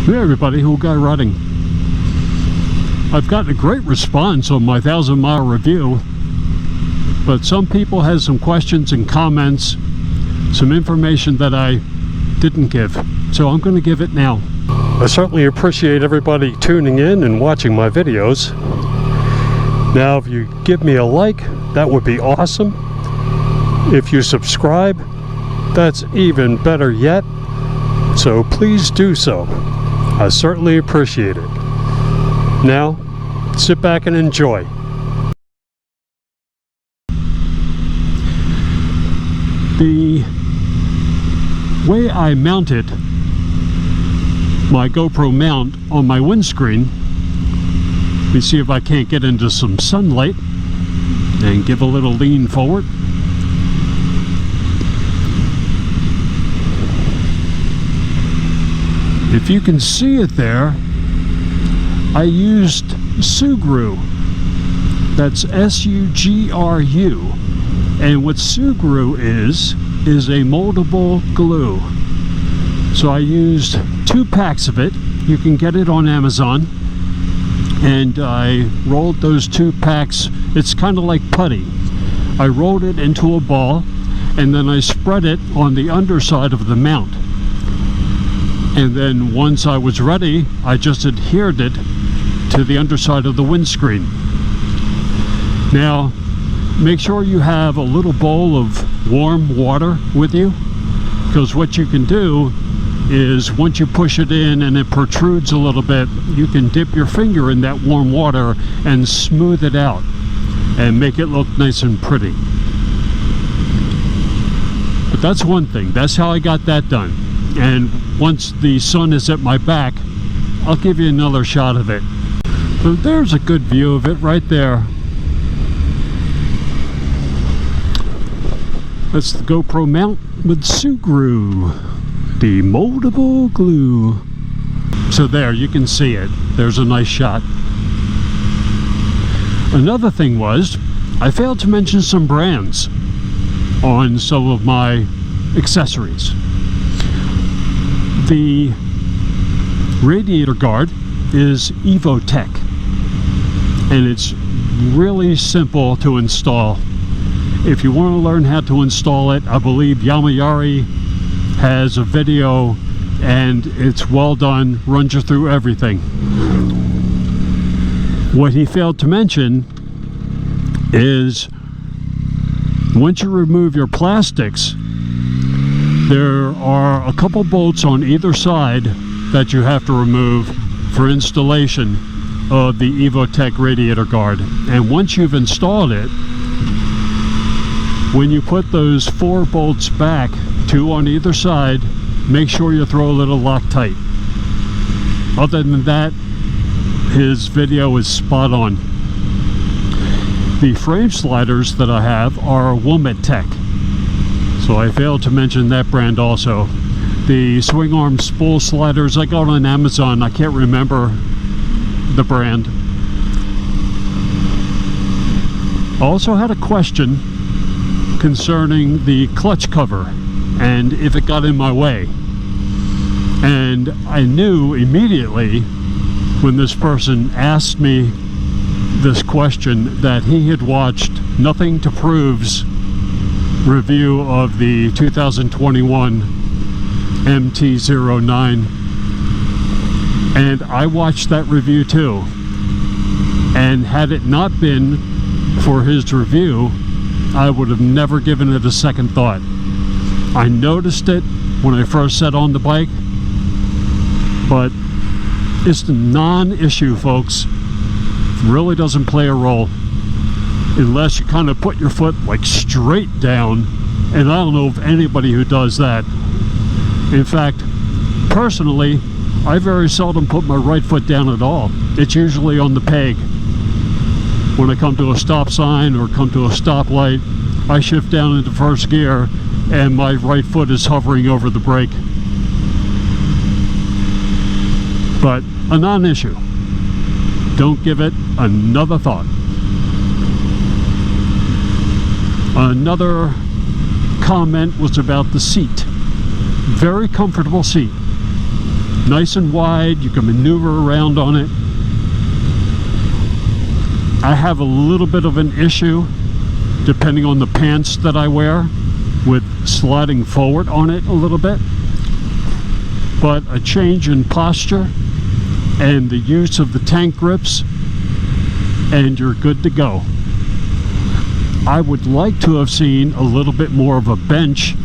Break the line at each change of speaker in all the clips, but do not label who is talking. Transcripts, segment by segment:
Hey everybody, Who Guy Riding. I've gotten a great response on my 1,000-mile review, but some people had some questions and comments, some information that I didn't give, so I'm going to give it now. I certainly appreciate everybody tuning in and watching my videos. Now, if you give me a like, that would be awesome. If you subscribe, that's even better yet, so please do so. I certainly appreciate it. Now, sit back and enjoy. The way I mounted my GoPro Mount on my windscreen, let me see if I can't get into some sunlight and give a little lean forward. If you can see it there, I used Sugru. That's S-U-G-R-U. And what Sugru is a moldable glue. So I used 2 packs of it. You can get it on Amazon. And I rolled those 2 packs. It's kind of like putty. I rolled it into a ball, and then I spread it on the underside of the mount. And then once I was ready, I just adhered it to the underside of the windscreen. Now, make sure you have a little bowl of warm water with you, because what you can do is once you push it in and it protrudes a little bit, you can dip your finger in that warm water and smooth it out and make it look nice and pretty. But that's one thing. That's how I got that done. And once the sun is at my back, I'll give you another shot of it. So there's a good view of it right there. That's the GoPro Mount with Sugru, the moldable glue. So there, you can see it. There's a nice shot. Another thing was, I failed to mention some brands on some of my accessories. The radiator guard is Evotech, and it's really simple to install. If you want to learn how to install it, I believe Yamayari has a video, and it's well done, runs you through everything. What he failed to mention is once you remove your plastics, there are a couple bolts on either side that you have to remove for installation of the Evotech radiator guard. And once you've installed it, when you put those 4 bolts back, 2 on either side, make sure you throw a little Loctite. Other than that, his video is spot on. The frame sliders that I have are Wometech. So I failed to mention that brand also. The swing arm spool sliders I got on Amazon, I can't remember the brand. I also had a question concerning the clutch cover and if it got in my way. And I knew immediately when this person asked me this question that he had watched Nothing to Prove's review of the 2021 MT-09, and I watched that review too, and had it not been for his review, I would have never given it a second thought. I noticed it when I first sat on the bike, but it's a non-issue, folks. It really doesn't play a role unless you kind of put your foot like straight down, and I don't know of anybody who does that. In fact, personally, I very seldom put my right foot down at all. It's usually on the peg. When I come to a stop sign or come to a stoplight, I shift down into first gear and my right foot is hovering over the brake. But a non-issue. Don't give it another thought. Another comment was about the seat. Very comfortable seat. nice and wide. You can maneuver around on it. I have a little bit of an issue, depending on the pants that I wear, with sliding forward on it a little bit. But a change in posture and the use of the tank grips, and you're good to go. I would like to have seen a little bit more of a bench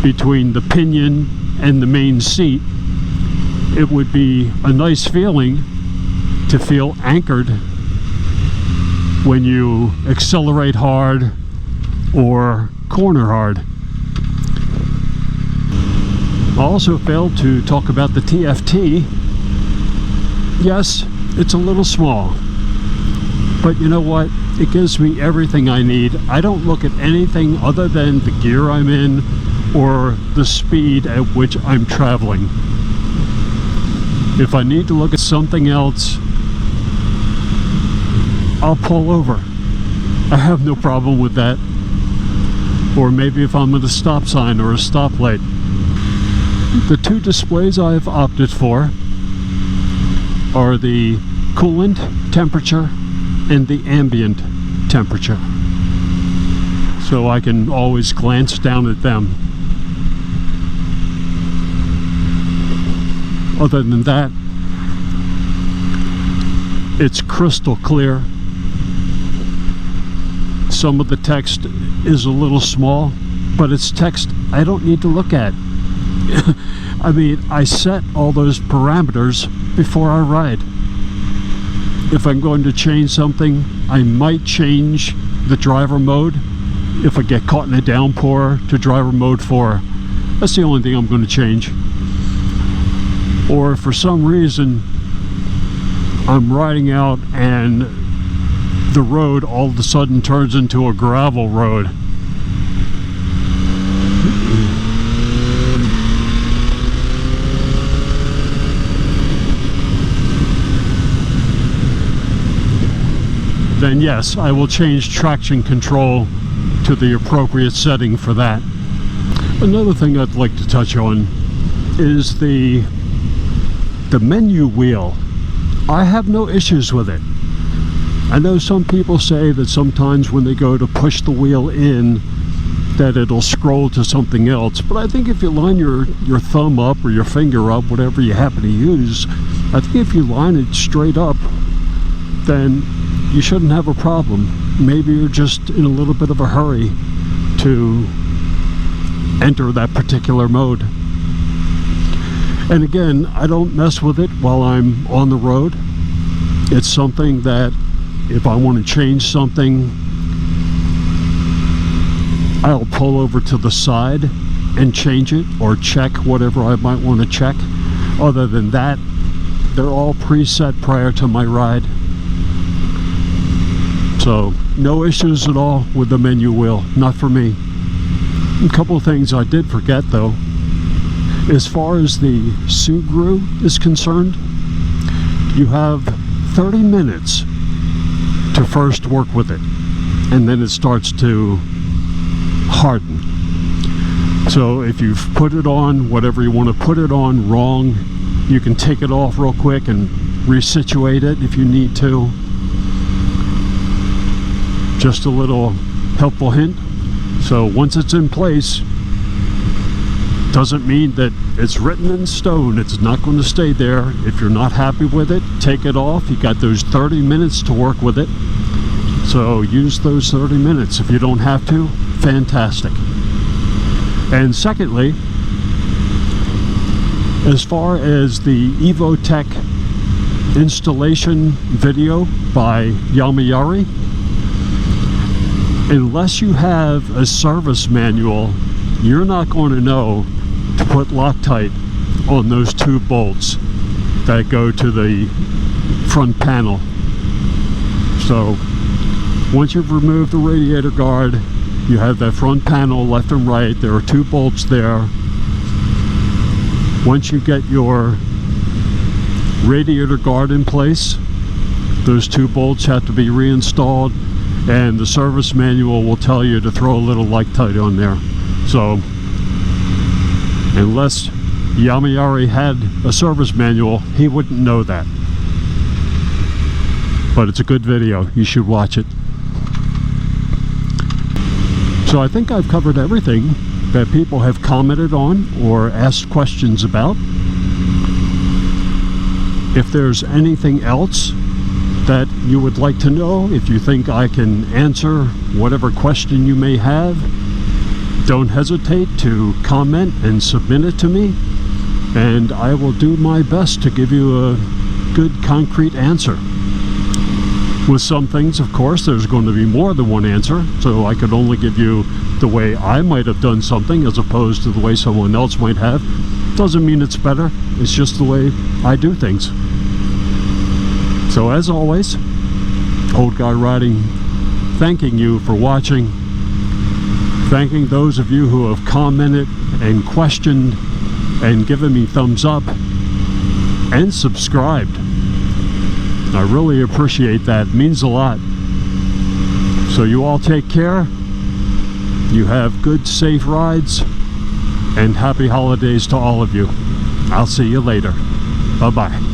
between the pinion and the main seat. It would be a nice feeling to feel anchored when you accelerate hard or corner hard. I also failed to talk about the TFT. Yes, it's a little small, but you know what? It gives me everything I need. I don't look at anything other than the gear I'm in or the speed at which I'm traveling. If I need to look at something else, I'll pull over. I have no problem with that. Or maybe if I'm at a stop sign or a stoplight. The two displays I've opted for are the coolant temperature and the ambient temperature, so I can always glance down at them. Other than that, it's crystal clear. Some of the text is a little small, but it's text I don't need to look at. I mean, I set all those parameters before I ride. If I'm going to change something, I might change the driver mode. If I get caught in a downpour, to driver mode 4. That's the only thing I'm going to change. Or if for some reason I'm riding out and the road all of a sudden turns into a gravel road, then yes, I will change traction control to the appropriate setting for that. Another thing I'd like to touch on is the menu wheel. I have no issues with it. I know some people say that sometimes when they go to push the wheel in, that it'll scroll to something else, but I think if you line your thumb up or your finger up, whatever you happen to use, I think if you line it straight up, then you shouldn't have a problem. Maybe you're just in a little bit of a hurry to enter that particular mode. And again, I don't mess with it while I'm on the road. It's something that if I want to change something, I'll pull over to the side and change it or check whatever I might want to check. Other than that, they're all preset prior to my ride. So no issues at all with the menu wheel, not for me. A couple of things I did forget though. As far as the Subaru is concerned, you have 30 minutes to first work with it, and then it starts to harden. So if you've put it on, whatever you want to put it on wrong, you can take it off real quick and resituate it if you need to. Just a little helpful hint. So once it's in place, doesn't mean that it's written in stone. It's not going to stay there. If you're not happy with it, take it off. You got those 30 minutes to work with it. So use those 30 minutes. If you don't have to, fantastic. And secondly, as far as the Evotech installation video by Yamayari, unless you have a service manual, you're not going to know to put Loctite on those two bolts that go to the front panel. So once you've removed the radiator guard, you have that front panel left and right. There are two bolts there. Once you get your radiator guard in place, those two bolts have to be reinstalled, and the service manual will tell you to throw a little Loctite on there. So unless Yamiari had a service manual, he wouldn't know that. But it's a good video. You should watch it. So I think I've covered everything that people have commented on or asked questions about. If there's anything else that you would like to know, if you think I can answer whatever question you may have, don't hesitate to comment and submit it to me, and I will do my best to give you a good concrete answer. With some things, of course, there's going to be more than one answer, so I could only give you the way I might have done something as opposed to the way someone else might have. Doesn't mean it's better, it's just the way I do things. So as always, Old Guy Riding, thanking you for watching, thanking those of you who have commented and questioned and given me thumbs up and subscribed. I really appreciate that. It means a lot. So you all take care. You have good, safe rides, and happy holidays to all of you. I'll see you later. Bye-bye.